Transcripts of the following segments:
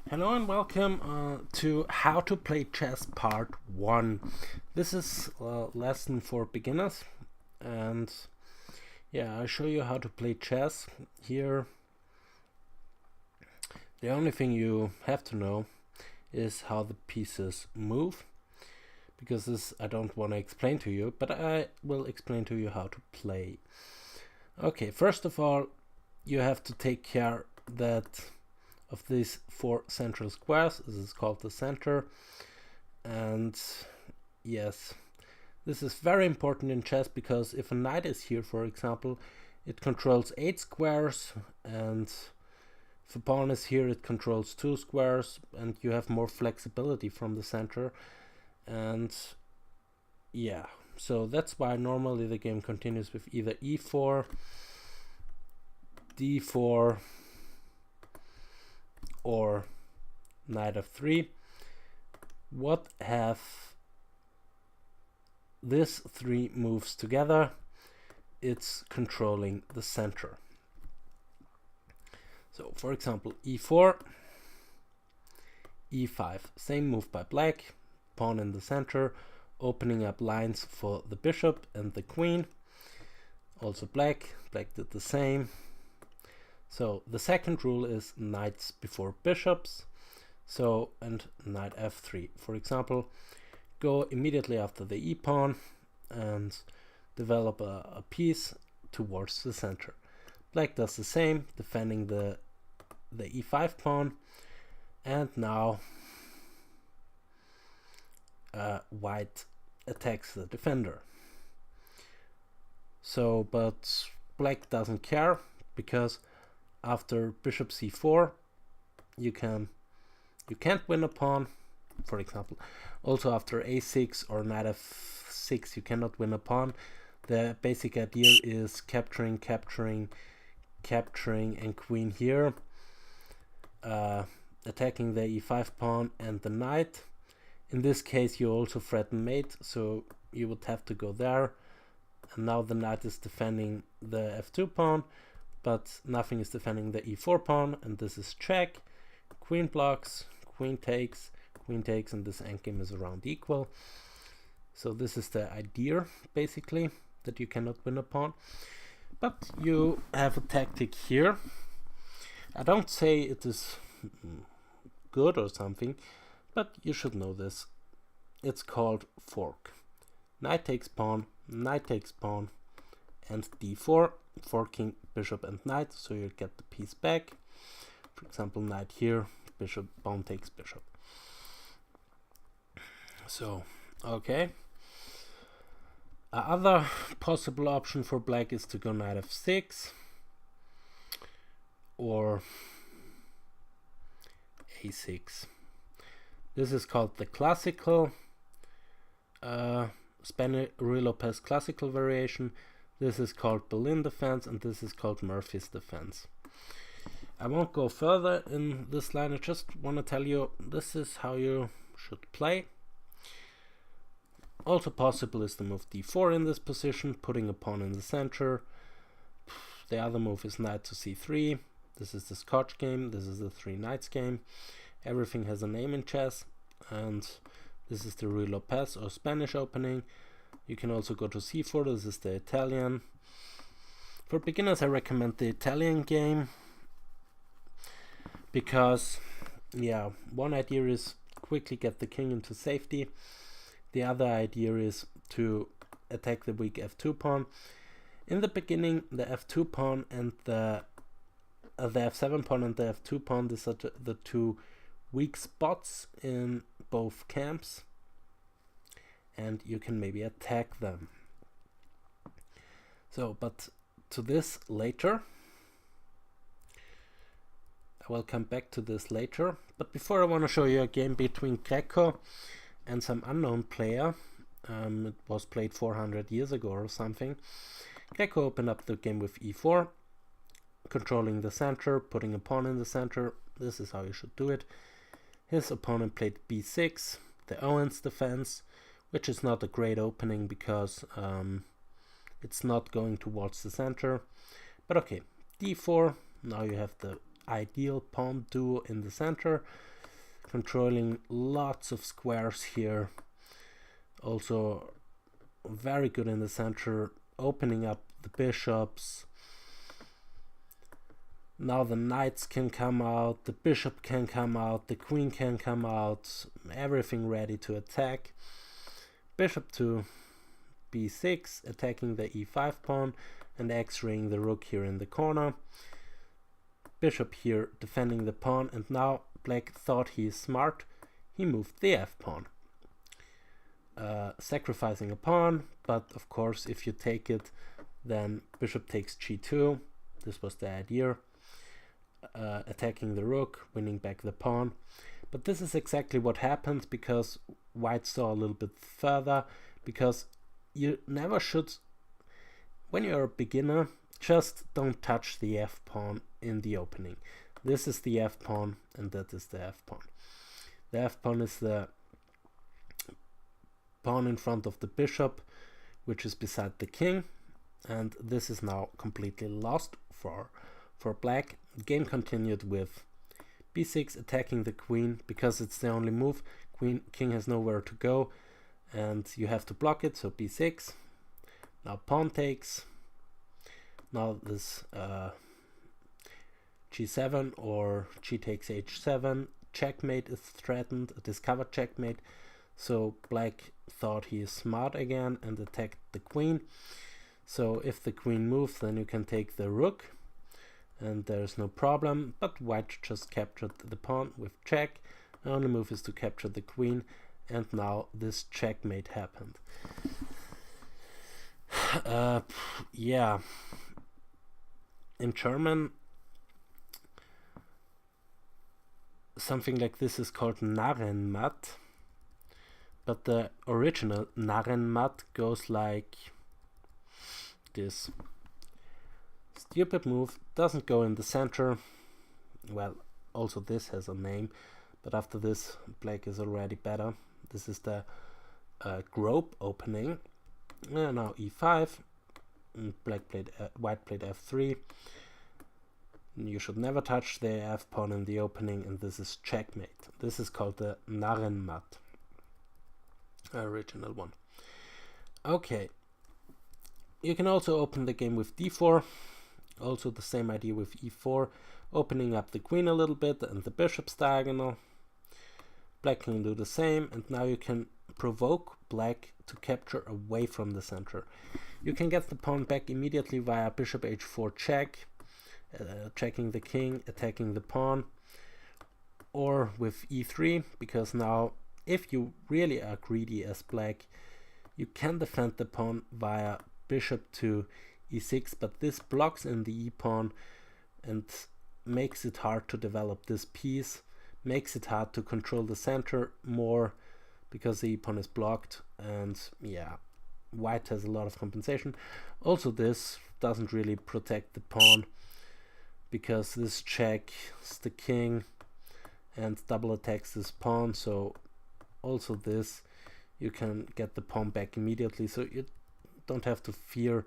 Hello and welcome to How to Play Chess Part 1. This is a lesson for beginners, and I show you how to play chess. Here, the only thing you have to know is how the pieces move, because this I don't want to explain to you, but I will explain to you how to play. Okay, first of all, you have to take care that of these four central squares. This is called the center, and yes, this is very important in chess because if a knight is here, for example, it controls 8 squares, and if a pawn is here it controls 2 squares, and you have more flexibility from the center. And yeah, so that's why normally the game continues with either e4, d4, or knight f3. What have these three moves together? It's controlling the center. So for example, e4, e5, same move by black, pawn in the center, opening up lines for the bishop and the queen. Also black did the same. So the second rule is knights before bishops. So, and knight f3, for example, go immediately after the e pawn and develop a piece towards the center. Black does the same, defending the e5 pawn, and now white attacks the defender. So, but black doesn't care, because after bishop c4 you can't win a pawn, for example. Also after a6 or knight f6 you cannot win a pawn. The basic idea is capturing, and queen here, attacking the e5 pawn and the knight. In this case you also threaten mate, so you would have to go there, and now the knight is defending the f2 pawn, but nothing is defending the e4 pawn, and this is check. Queen blocks, queen takes, and this endgame is around equal. So this is the idea, basically, that you cannot win a pawn. But you have a tactic here. I don't say it is good or something, but you should know this. It's called fork. Knight takes pawn, and d4, forking bishop and knight, so you get the piece back. For example, knight here, bishop, pawn takes bishop. So, okay. Other possible option for black is to go knight f6 or a6. This is called the classical Ruy Lopez classical variation. This is called Berlin defense, and this is called Murphy's defense. I won't go further in this line. I just want to tell you this is how you should play. Also possible is the move d4 in this position, putting a pawn in the center. The other move is knight to c3. This is the Scotch game. This is the three knights game. Everything has a name in chess, and this is the Ruy Lopez or Spanish opening. You can also go to c4. This is the Italian. For beginners, I recommend the Italian game because, one idea is quickly get the king into safety. The other idea is to attack the weak f2 pawn. In the beginning, the f2 pawn and the f7 pawn and the f2 pawn, these are the two weak spots in both camps, and you can maybe attack them. So, but to this later. I will come back to this later. But before, I want to show you a game between Greco and some unknown player. It was played 400 years ago or something. Greco opened up the game with e4, controlling the center, putting a pawn in the center. This is how you should do it. His opponent played b6, the Owens defense, which is not a great opening because it's not going towards the center. But okay, d4, now you have the ideal pawn duo in the center, controlling lots of squares here. Also very good in the center, opening up the bishops. Now the knights can come out, the bishop can come out, the queen can come out, everything ready to attack. Bishop to b6, attacking the e5 pawn and x-raying the rook here in the corner. Bishop here defending the pawn, and now black thought he is smart. He moved the f pawn, sacrificing a pawn, but of course if you take it, then bishop takes g2. This was the idea. Attacking the rook, winning back the pawn. But this is exactly what happens because white saw a little bit further, because you never should, when you're a beginner, just don't touch the f pawn in the opening. This is the f pawn and that is the f pawn. The f pawn is the pawn in front of the bishop, which is beside the king, and this is now completely lost for black. The game continued with b6 attacking the queen because it's the only move. King has nowhere to go and you have to block it, so b6. Now pawn takes. Now this g7 or g takes h7. Checkmate is threatened, a discovered checkmate. So black thought he is smart again and attacked the queen. So if the queen moves, then you can take the rook and there's no problem, but white just captured the pawn with check. The only move is to capture the queen, and now this checkmate happened. Yeah, in German something like this is called Narrenmatt, but the original Narrenmatt goes like this. Stupid move, doesn't go in the center. Well, also this has a name, but after this black is already better. This is the grope opening. Now e5, white played f3. You should never touch the f pawn in the opening, and this is checkmate. This is called the Narrenmatt, original one. Okay, you can also open the game with d4. Also the same idea with e4, opening up the queen a little bit and the bishop's diagonal. Black can do the same, and now you can provoke black to capture away from the center. You can get the pawn back immediately via bishop h4 check, checking the king, attacking the pawn, or with e3, because now if you really are greedy as black, you can defend the pawn via bishop to e6, but this blocks in the e-pawn and makes it hard to develop this piece, makes it hard to control the center more because the e-pawn is blocked, and yeah, white has a lot of compensation. Also this doesn't really protect the pawn because this checks the king and double attacks this pawn, so also this you can get the pawn back immediately, so you don't have to fear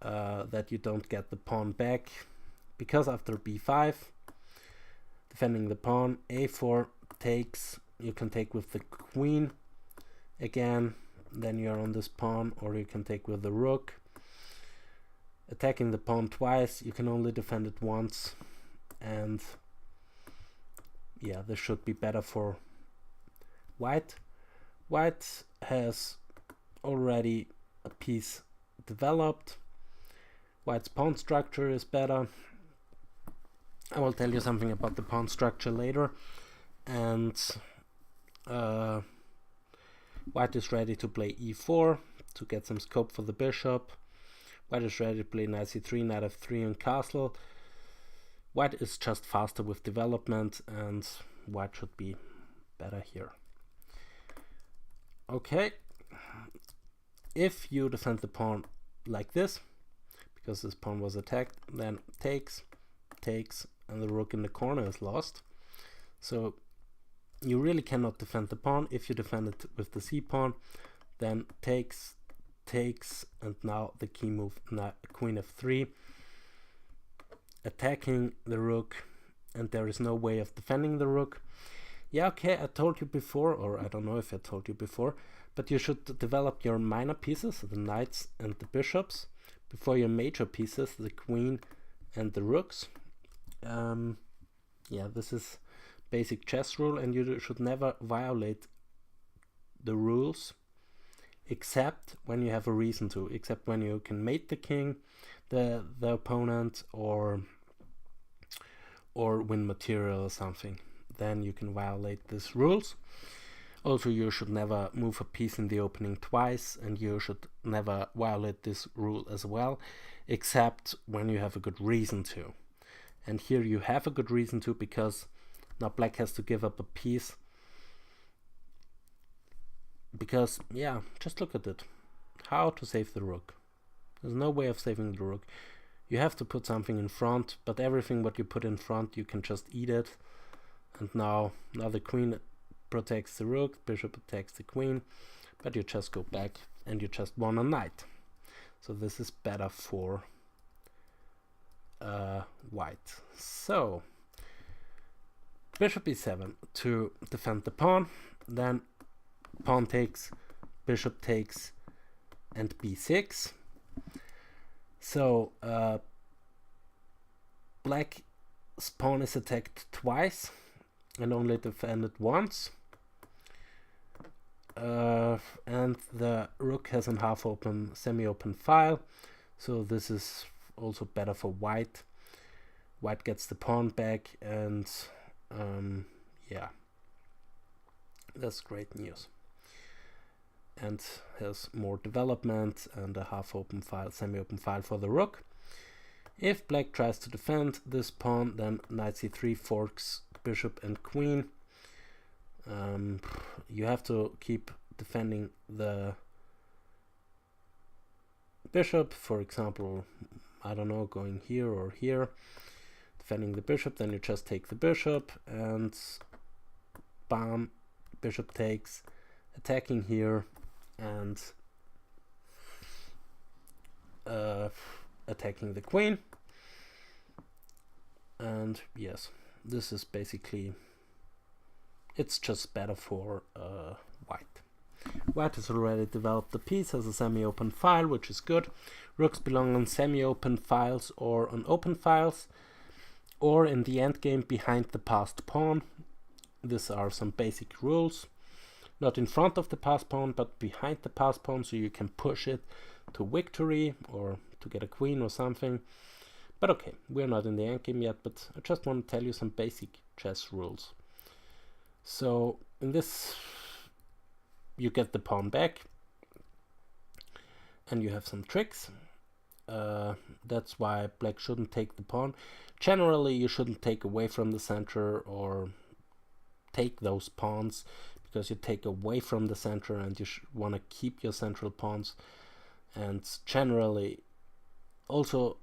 that you don't get the pawn back, because after b5 defending the pawn, a4 takes, you can take with the queen again, then you're on this pawn, or you can take with the rook. Attacking the pawn twice, you can only defend it once, and yeah, this should be better for white. White has already a piece developed. White's pawn structure is better. I will tell you something about the pawn structure later. And white is ready to play e4 to get some scope for the bishop. White is ready to play knight c3, knight f3 and castle. White is just faster with development, and white should be better here. Okay, if you defend the pawn like this, because this pawn was attacked, then takes, and the rook in the corner is lost. So you really cannot defend the pawn. If you defend it with the c pawn, then takes, and now the key move, queen f3, attacking the rook, and there is no way of defending the rook. Yeah, okay, I told you before, or I don't know if I told you before, but you should develop your minor pieces, the knights and the bishops, before your major pieces, the queen and the rooks. Yeah, this is basic chess rule, and you should never violate the rules except when you have a reason to, except when you can mate the king, the opponent, or win material or something. Then you can violate these rules. Also, you should never move a piece in the opening twice, and you should never violate this rule as well, except when you have a good reason to. And here you have a good reason to, because now black has to give up a piece. Because, yeah, just look at it. How to save the rook. There's no way of saving the rook. You have to put something in front, but everything what you put in front, you can just eat it. And now the queen protects the rook, bishop protects the queen, but you just go back and you just won a knight. So this is better for white. So bishop e7 to defend the pawn, then pawn takes, bishop takes, and b6. So black's pawn is attacked twice and only defended once. And the rook has a half open, semi-open file, so this is also better for white. White gets the pawn back, and yeah, that's great news. And has more development and a half open file, semi-open file for the rook. If black tries to defend this pawn, then knight c3 forks bishop and queen. You have to keep defending the bishop, for example, I don't know, going here or here, defending the bishop, then you just take the bishop and bam, bishop takes, attacking here and attacking the queen. And yes, this is basically, it's just better for white. White has already developed the piece, has a semi-open file, which is good. Rooks belong on semi-open files or on open files, or in the endgame behind the passed pawn. These are some basic rules. Not in front of the passed pawn, but behind the passed pawn, so you can push it to victory or to get a queen or something. But okay, we're not in the endgame yet, but I just want to tell you some basic chess rules. So in this, you get the pawn back, and you have some tricks. That's why black shouldn't take the pawn. Generally, you shouldn't take away from the center or take those pawns, because you take away from the center and you want to keep your central pawns. And generally, also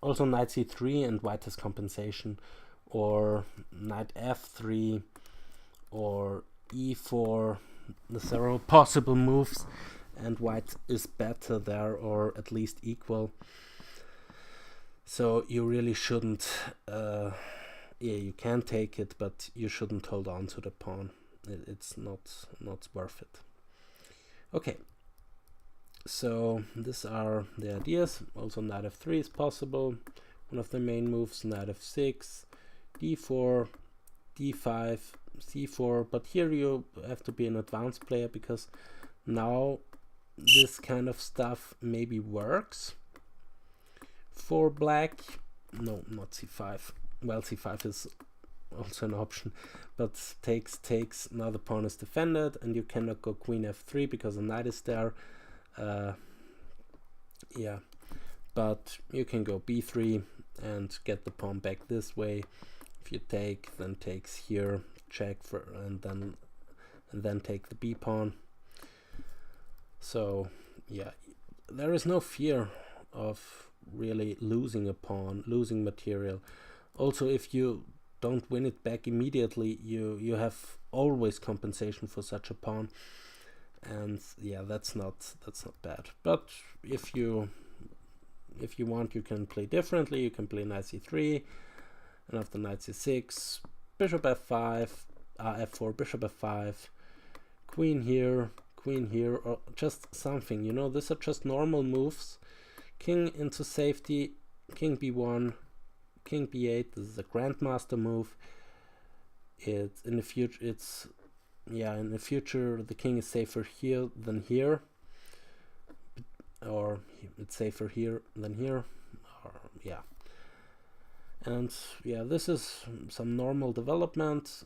knight c3 and white has compensation, or knight f3 or e4. These are all possible moves, and white is better there, or at least equal. So you really shouldn't, yeah, you can take it, but you shouldn't hold on to the pawn. It's not worth it. Okay, so these are the ideas. Also knight f3 is possible. One of the main moves, knight f6, d4, d5, c4, but here you have to be an advanced player, because now this kind of stuff maybe works for black. No, not c5. Well, c5 is also an option, but takes, now the pawn is defended, and you cannot go queen f3 because the knight is there. Yeah, but you can go b3 and get the pawn back this way. If you take, then takes here, check for, and then take the b pawn. So yeah, there is no fear of really losing a pawn, losing material. Also, if you don't win it back immediately, you have always compensation for such a pawn, and yeah, that's not bad. But if you if you want, you can play differently. You can play knight c3, and after knight c6, bishop f5, f4, bishop f5, queen here, or just something, you know. These are just normal moves. King into safety, king b1, king b8. This is a grandmaster move. It's in the future. In the future the king is safer here than here, or it's safer here than here, or yeah. And yeah, this is some normal development.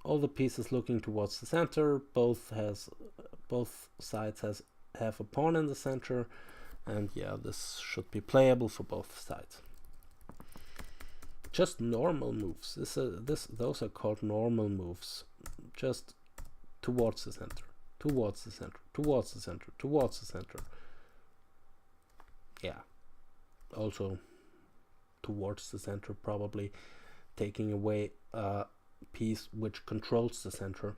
All the pieces looking towards the center. Both sides have a pawn in the center, and yeah, this should be playable for both sides. Just normal moves. Those are called normal moves. Just towards the center, towards the center, towards the center, towards the center. Yeah. Also towards the center, probably taking away a piece which controls the center.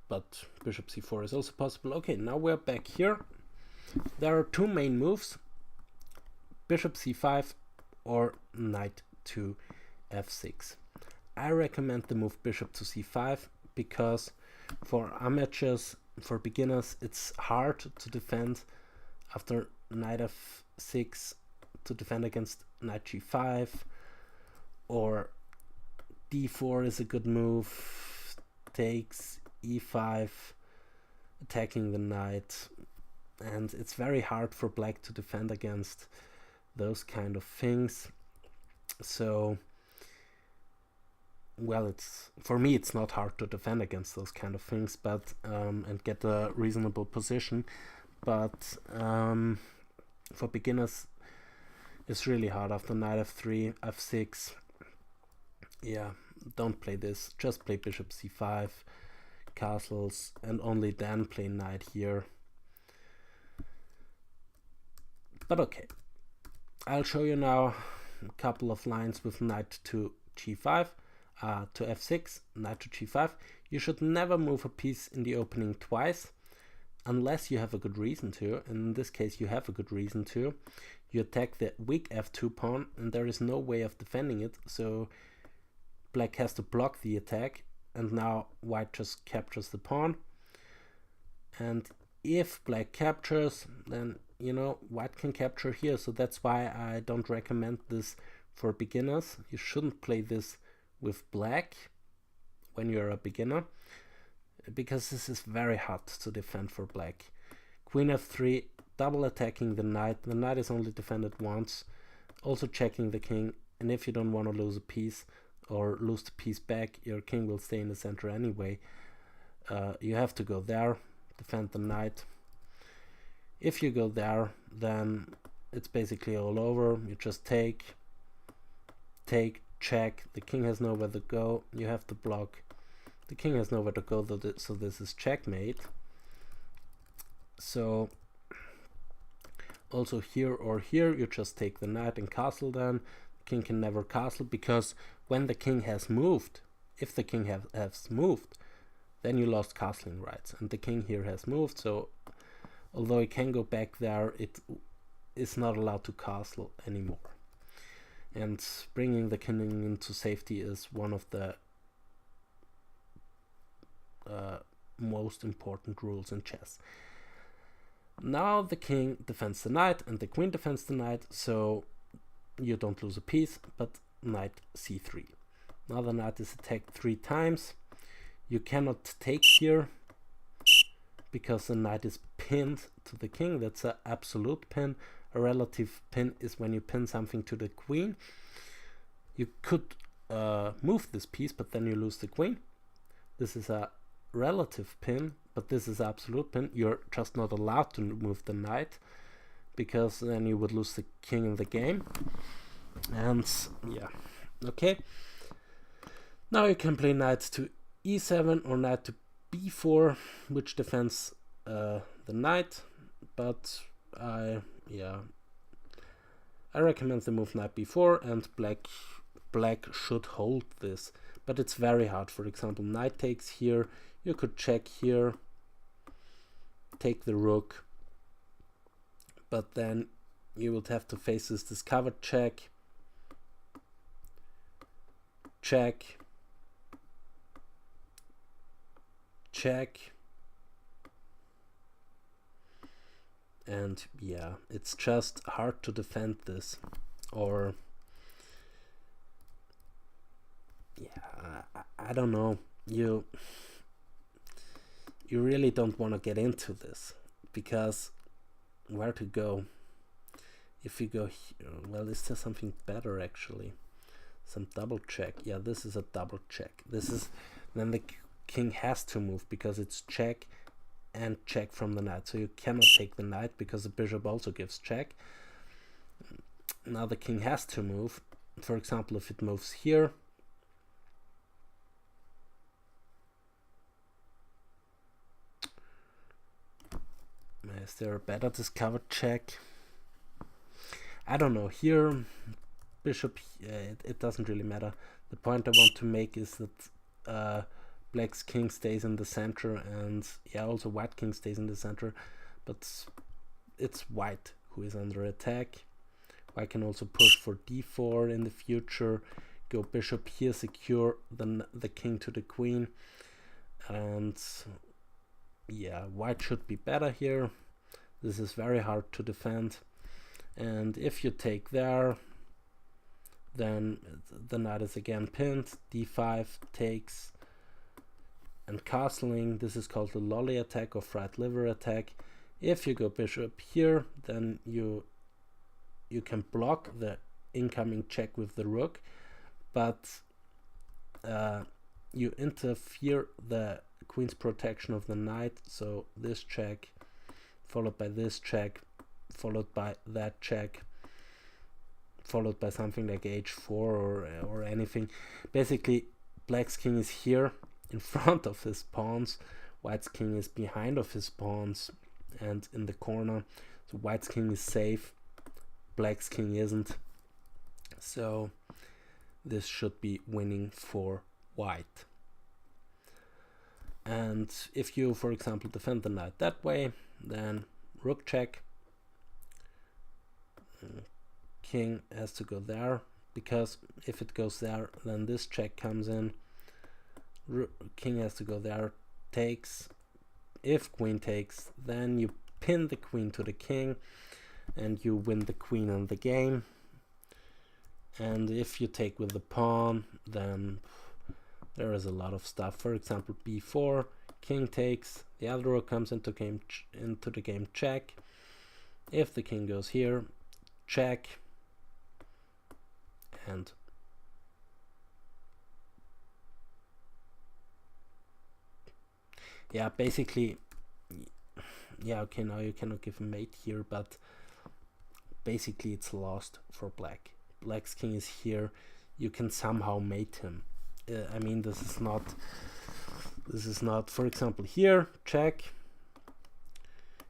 But bishop c4 is also possible. Okay, now we're back here. There are two main moves: bishop c5 or knight to f6. I recommend the move bishop to c5 because for amateurs, for beginners, it's hard to defend after knight f6, to defend against knight g5, or d4 is a good move, takes e5, attacking the knight, and it's very hard for black to defend against those kind of things. So, well, for me it's not hard to defend against those kind of things, but and get a reasonable position, but for beginners it's really hard after knight f3, f6. Yeah, don't play this, just play bishop c5, castles, and only then play knight here. But okay, I'll show you now a couple of lines with knight to g5, to f6, knight to g5. You should never move a piece in the opening twice, unless you have a good reason to. In this case, you have a good reason to. You attack the weak f2 pawn, and there is no way of defending it, so black has to block the attack, and now white just captures the pawn. And if black captures, then, you know, white can capture here, so that's why I don't recommend this for beginners. You shouldn't play this with black when you're a beginner, because this is very hard to defend for black. Queen f3, double attacking the knight. The knight is only defended once, also checking the king, and if you don't want to lose a piece or lose the piece back, your king will stay in the center anyway. You have to go there, defend the knight. If you go there, then it's basically all over. You just take, check. The king has nowhere to go. You have to block. The king has nowhere to go, so this is checkmate. So also here or here, you just take the knight and castle. Then the king can never castle, because when the king has moved, if the king has moved, then you lost castling rights, and the king here has moved, so although he can go back there, it is not allowed to castle anymore. And bringing the king into safety is one of the most important rules in chess. Now the king defends the knight and the queen defends the knight, so you don't lose a piece, but knight c3. Now the knight is attacked 3 times. You cannot take here because the knight is pinned to the king. That's an absolute pin. A relative pin is when you pin something to the queen. You could move this piece, but then you lose the queen. This is a relative pin, but this is absolute pin. You're just not allowed to move the knight, because then you would lose the king in the game. And yeah, okay. Now you can play knight to e7 or knight to b4, which defends the knight, but I recommend the move knight b4, and black should hold this, but it's very hard. For example, knight takes here, you could check here, take the rook, but then you would have to face this discovered check, check, check, and yeah, it's just hard to defend this. Or yeah, I don't know, you really don't want to get into this, because where to go? If you go here, well, is there something better actually? Some double check. Yeah, this is a double check. This is, then the king has to move, because it's check and check from the knight. So you cannot take the knight, because the bishop also gives check. Now the king has to move. For example, if it moves here, is there a better discovered check? I don't know. Here, bishop, it doesn't really matter. The point I want to make is that black's king stays in the center, and yeah, also white king stays in the center, but it's white who is under attack. White can also push for d4 in the future, go bishop here, secure the king to the queen, and yeah, white should be better here. This is very hard to defend, and if you take there, then the knight is again pinned. d5 takes and castling. This is called the lolly attack or fried liver attack. If you go bishop here, then you can block the incoming check with the rook, but you interfere the queen's protection of the knight. So this check followed by this check, followed by that check, followed by something like h4 or anything. Basically, black's king is here in front of his pawns, white's king is behind of his pawns and in the corner. So white's king is safe, black's king isn't. So this should be winning for white. And if you, for example, defend the knight that way, then rook check, king has to go there, because if it goes there, then this check comes in. King has to go there, takes. If queen takes, then you pin the queen to the king and you win the queen on the game. And if you take with the pawn, then there is a lot of stuff. For example, b4, king takes, the other rook comes into the game, check. If the king goes here, check, and yeah, basically, yeah, okay, now you cannot give a mate here, but basically it's lost for black. Black's king is here, you can somehow mate him. I mean, this is not, for example, here, check.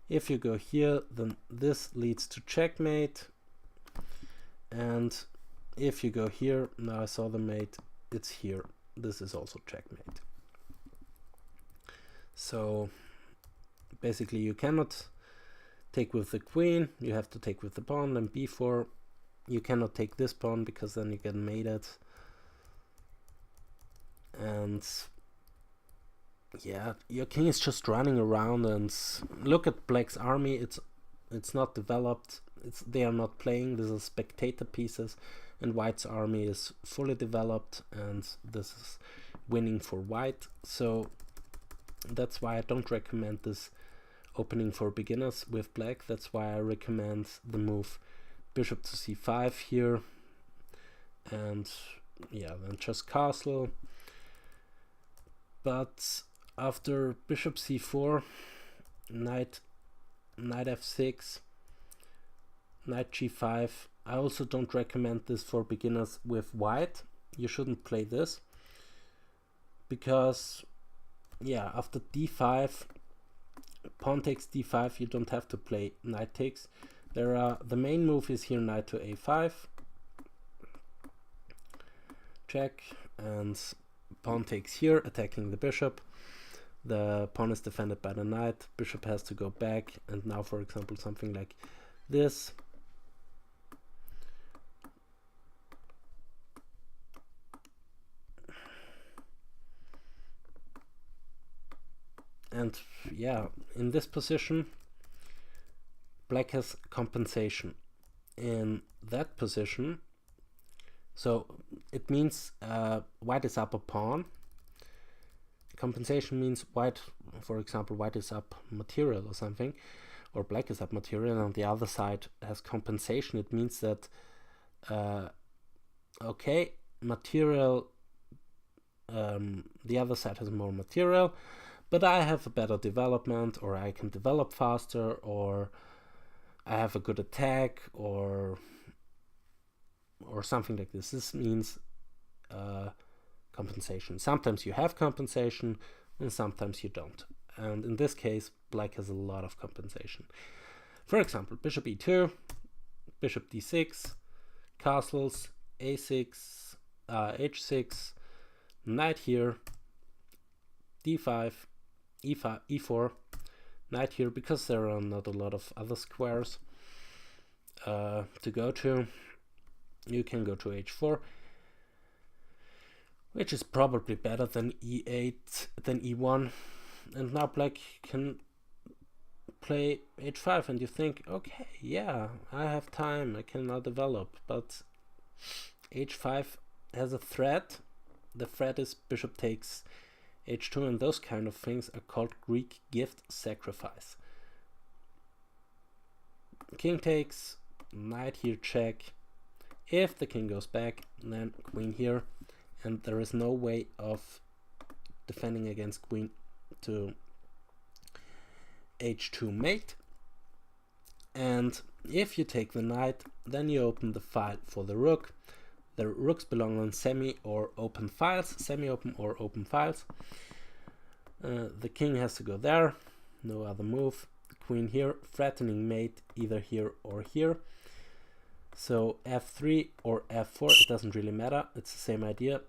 If you go here, then this leads to checkmate. And if you go here, now I saw the mate, it's here. This is also checkmate. So basically you cannot take with the queen, you have to take with the pawn. Then b4, you cannot take this pawn because then you get mated. And yeah, your king is just running around, and look at black's army. It's not developed. They are not playing. These are spectator pieces, and white's army is fully developed, and this is winning for white. So that's why I don't recommend this opening for beginners with black. That's why I recommend the move bishop to c5 here, and yeah, then just castle. But after bishop c4, knight f6, knight g5. I also don't recommend this for beginners with white. You shouldn't play this, because yeah, after d5, pawn takes d5, you don't have to play knight takes. The main move is here knight to a5, check, and pawn takes here, attacking the bishop. The pawn is defended by the knight, bishop has to go back, and now, for example, something like this. And yeah, in this position, black has compensation. In that position, so it means white is up a pawn. Compensation means white, for example, white is up material or something, or black is up material, and the other side has compensation. It means that okay, material, the other side has more material, but I have a better development, or I can develop faster, or I have a good attack, or something like this. This means compensation. Sometimes you have compensation and sometimes you don't. And in this case, black has a lot of compensation. For example, bishop e2, bishop d6, castles, a6, h6, knight here, d5, e5, e4, knight here, because there are not a lot of other squares to go to. You can go to h4, which is probably better than e8, than e1. And now black can play h5, and you think, okay, yeah, I have time, I can now develop. But h5 has a threat. The threat is bishop takes h2, and those kind of things are called Greek gift sacrifice. King takes, knight here check. If the king goes back, then queen here, and there is no way of defending against queen to h2 mate. And if you take the knight, then you open the file for the rook. The rooks belong on semi or open files, semi-open or open files. The king has to go there, no other move. The queen here, threatening mate either here or here. So f3 or f4, it doesn't really matter. It's the same idea,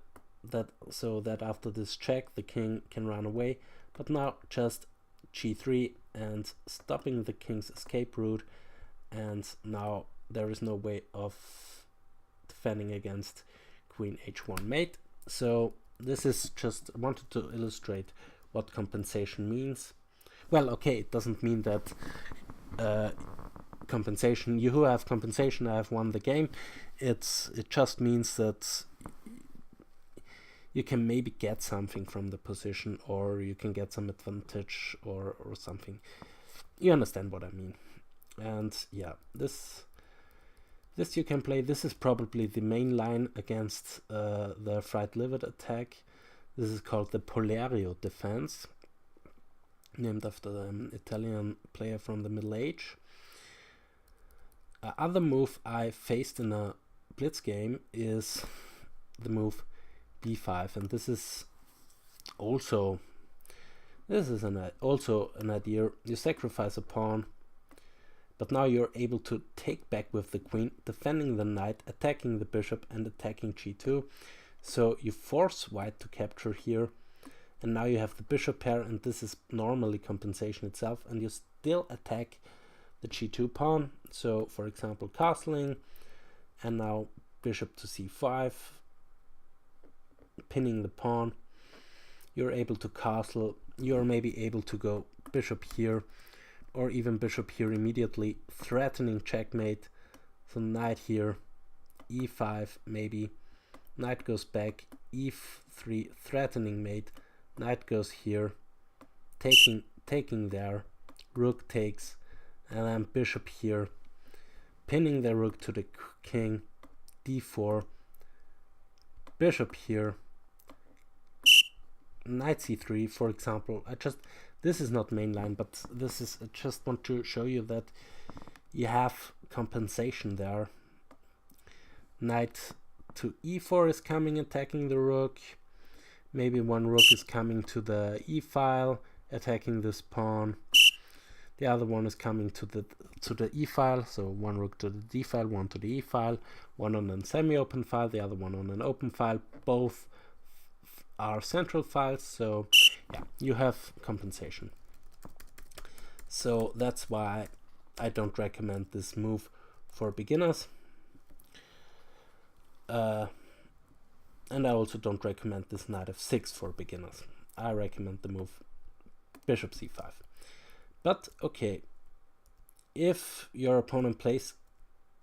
that so that after this check the king can run away. But now just g3 and stopping the king's escape route, and now there is no way of defending against queen h1 mate. So this is just, I wanted to illustrate what compensation means. Well, okay, it doesn't mean that compensation, you who have compensation, I have won the game. It just means that you can maybe get something from the position, or you can get some advantage, or something. You understand what I mean. And yeah, this you can play. This is probably the main line against the fried liver attack. This is called the Polerio defense, named after an Italian player from the Middle Age. Other move I faced in a blitz game is the move b5, and this is also an idea. You sacrifice a pawn, but now you're able to take back with the queen, defending the knight, attacking the bishop, and attacking g2. So you force white to capture here, and now you have the bishop pair, and this is normally compensation itself, and you still attack the g2 pawn. So for example, castling, and now bishop to c5, pinning the pawn. You're able to castle, you're maybe able to go bishop here, or even bishop here immediately, threatening checkmate. So knight here, e5 maybe, knight goes back, e3, threatening mate, knight goes here, taking there, rook takes, and then bishop here, pinning the rook to the king, d4, bishop here, knight c3, for example. This is not mainline, but this is, I just want to show you that you have compensation there. Knight to e4 is coming, attacking the rook. Maybe one rook is coming to the e file, attacking this pawn. The other one is coming to the e file, so one rook to the d file, one to the e file, one on a semi-open file, the other one on an open file. Both are central files, so yeah, you have compensation. So that's why I don't recommend this move for beginners. And I also don't recommend this knight f6 for beginners. I recommend the move bishop c5. But okay, if your opponent plays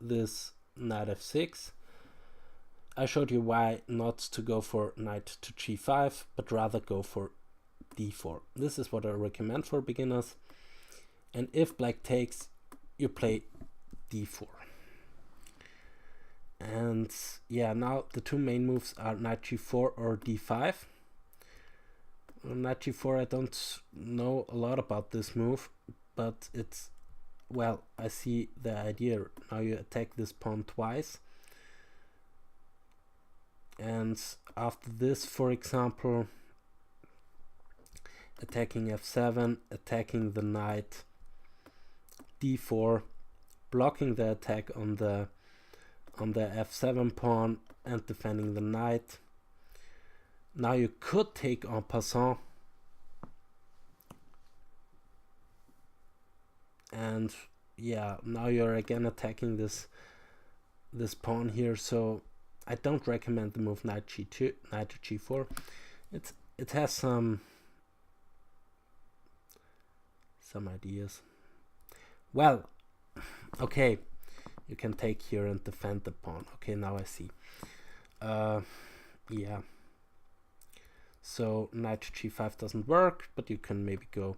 this knight f6, I showed you why not to go for knight to g5, but rather go for d4. This is what I recommend for beginners. And if black takes, you play d4. And yeah, now the two main moves are knight g4 or d5. Knight g4, I don't know a lot about this move, but it's, well, I see the idea. Now you attack this pawn twice. And after this, for example, attacking f7, attacking the knight d4, blocking the attack on the f7 pawn and defending the knight. Now you could take en passant, and yeah, now you're again attacking this pawn here. So I don't recommend the move knight g2, knight to g4. It has some ideas. Well, okay, you can take here and defend the pawn. Okay, now I see. Yeah. So knight to g5 doesn't work, but you can maybe go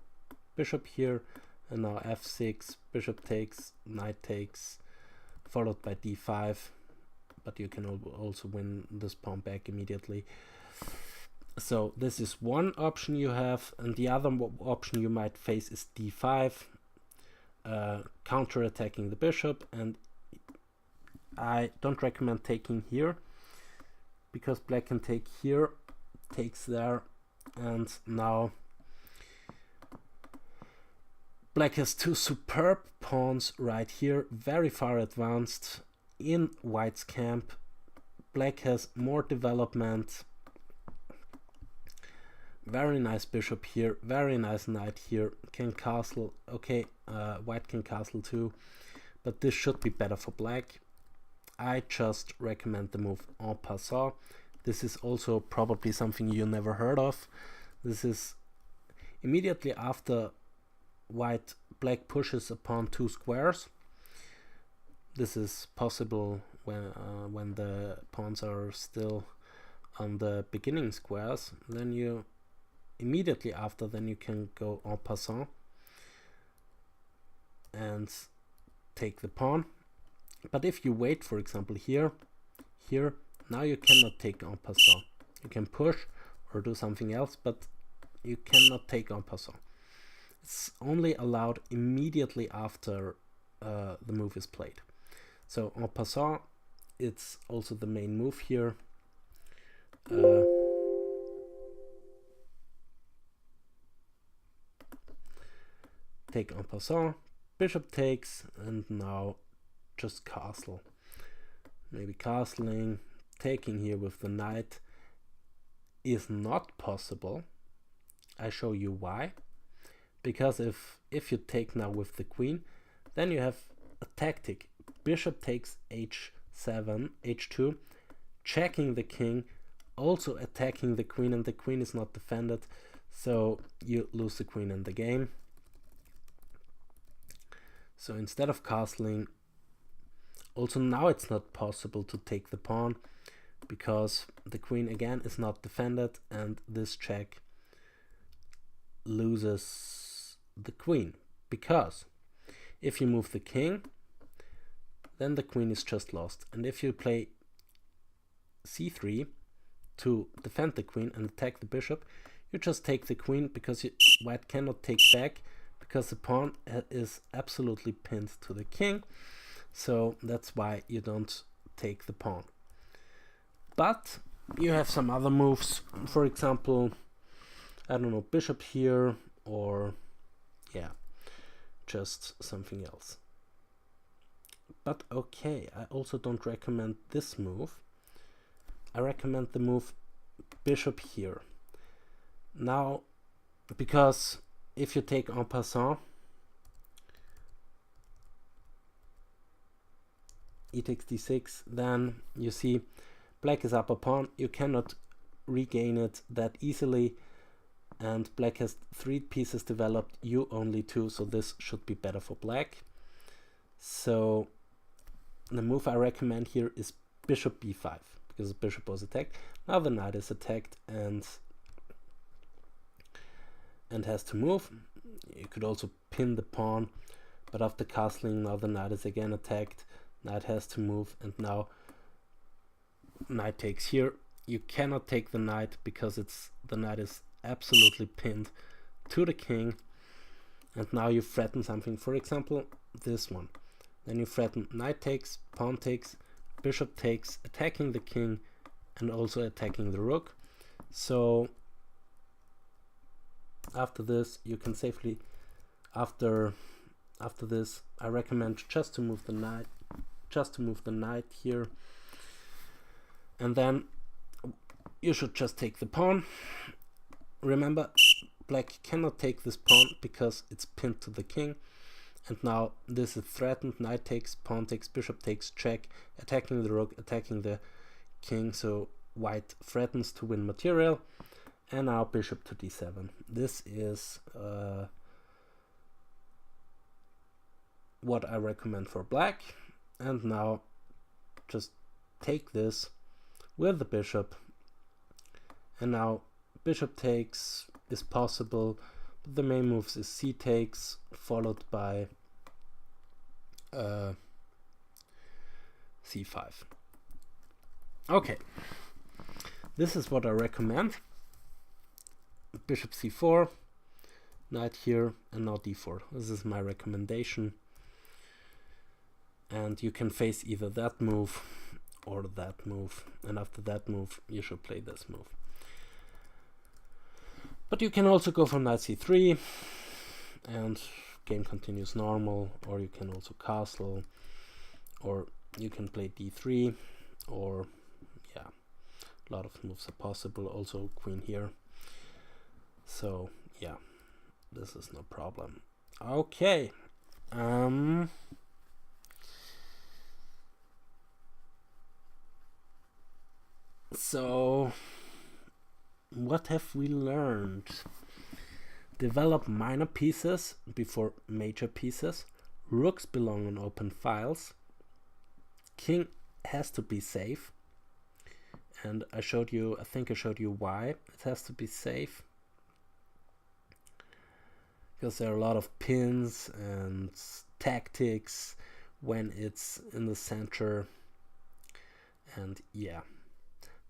bishop here, and now f6, bishop takes, knight takes, followed by d5. But you can also win this pawn back immediately. So this is one option you have, and the other option you might face is d5, counter-attacking the bishop. And I don't recommend taking here, because black can take here, takes there, and now black has two superb pawns right here, very far advanced in white's camp. Black has more development. Very nice bishop here, very nice knight here, can castle. Okay, white can castle too, but this should be better for black. I just recommend the move en passant. This is also probably something you never heard of. This is immediately after black pushes upon two squares. This is possible when the pawns are still on the beginning squares. Then you immediately after, then you can go en passant and take the pawn. But if you wait, for example, here, now you cannot take en passant. You can push or do something else, but you cannot take en passant. It's only allowed immediately after the move is played. So en passant, it's also the main move here. Take en passant, bishop takes, and now just castle. Maybe castling, taking here with the knight is not possible. I show you why. Because if you take now with the queen, then you have a tactic. Bishop takes h7, h2, checking the king, also attacking the queen, and the queen is not defended, so you lose the queen in the game. So instead of castling, also now it's not possible to take the pawn, because the queen again is not defended, and this check loses the queen. Because if you move the king, then the queen is just lost. And if you play c3 to defend the queen and attack the bishop, you just take the queen, because white cannot take back, because the pawn is absolutely pinned to the king. So that's why you don't take the pawn. But you have some other moves, for example, I don't know, bishop here, or yeah, just something else. But okay, I also don't recommend this move. I recommend the move bishop here. Now, because if you take en passant, e takes d6, then you see black is up a pawn. You cannot regain it that easily, and black has 3 pieces developed, you only 2, so this should be better for black. So the move I recommend here is bishop b5, because the bishop was attacked. Now the knight is attacked and has to move. You could also pin the pawn, but after castling, now the knight is again attacked. Knight has to move, and now knight takes here. You cannot take the knight because the knight is absolutely pinned to the king, and now you threaten something. For example, this one. Then you threaten knight takes, pawn takes, bishop takes, attacking the king and also attacking the rook. So after this, you can safely, after this, I recommend just to move the knight here, and then you should just take the pawn. Remember, black cannot take this pawn because it's pinned to the king, and now this is threatened. Knight takes, pawn takes, bishop takes, check, attacking the rook, attacking the king, so white threatens to win material. And now bishop to d7. This is what I recommend for black. And now just take this with the bishop, and now bishop takes is possible, but the main moves is c takes followed by c5. Okay, this is what I recommend. Bishop c4, knight here, and now d4. This is my recommendation, and you can face either that move or that move, and after that move you should play this move. But you can also go for knight c3 and game continues normal, or you can also castle, or you can play d3, or yeah, a lot of moves are possible. Also queen here. So yeah, this is no problem. Okay, so what have we learned? Develop minor pieces before major pieces. Rooks belong on open files. King has to be safe, and I think I showed you why it has to be safe, because there are a lot of pins and tactics when it's in the center. And yeah,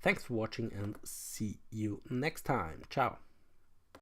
thanks for watching and see you next time. Ciao.